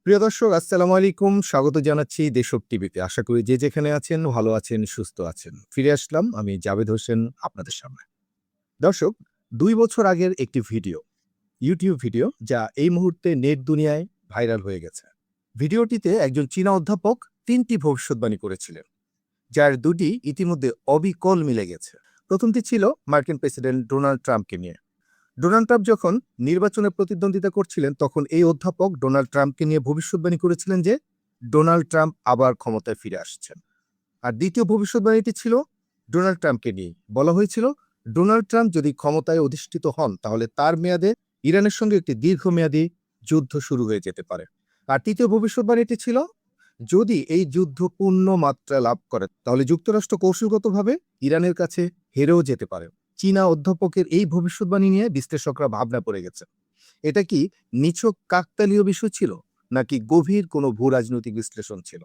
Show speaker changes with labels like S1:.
S1: প্রিয় দর্শক, আসসালামু আলাইকুম। স্বাগত জানাচ্ছি দেশক টিভিতে। আশা করি যে যেখানে আছেন ভালো আছেন, সুস্থ আছেন। ফিরে আসলাম আমি জাবেদ হোসেন আপনাদের সামনে। দর্শক, ২ বছর আগের একটি ভিডিও, YouTube ভিডিও যা এই মুহূর্তে নেট দুনিয়ায় ভাইরাল হয়ে গেছে। ভিডিওটিতে একজন চীনা অধ্যাপক ৩ টি ভবিষ্যদ্বাণী করেছিলেন, যার ২ টি ইতিমধ্যে অবিকল মিলে গেছে। ১ম টি ছিল মার্কিন প্রেসিডেন্ট ডোনাল্ড ট্রাম্পকে নিয়ে। ডোনাল্ড ট্রাম্প যখন নির্বাচনে প্রতিদ্বন্দ্বিতা করছিলেন, তখন এই অধ্যাপক ডোনাল্ড ট্রাম্পকে নিয়ে ভবিষ্যদ্বাণী করেছিলেন যে ডোনাল্ড ট্রাম্প আবার ক্ষমতায় ফিরে আসছেন। আর দ্বিতীয় ভবিষ্যদ্বাণীটি ছিল ডোনাল্ড ট্রাম্পকে নিয়ে। বলা হয়েছিল, ডোনাল্ড ট্রাম্প যদি ক্ষমতায় অধিষ্ঠিত হন, তাহলে তার মেয়াদে ইরানের সঙ্গে একটি দীর্ঘমেয়াদী যুদ্ধ শুরু হয়ে যেতে পারে। আর তৃতীয় ভবিষ্যদ্বাণীটি ছিল, যদি এই যুদ্ধ পূর্ণ মাত্রা লাভ করে, তাহলে যুক্তরাষ্ট্র কৌশলগতভাবে ইরানের কাছে হেরেও যেতে পারে। চীনা অধ্যাপকের এই ভবিষ্যদ্বাণী নিয়ে বিশ্লেষকরা ভাবনা পড়ে গেছে। এটা কি নিছক কাকতালীয় বিষয় ছিল, নাকি গভীর কোনো ভূ রাজনৈতিক বিশ্লেষণ ছিল?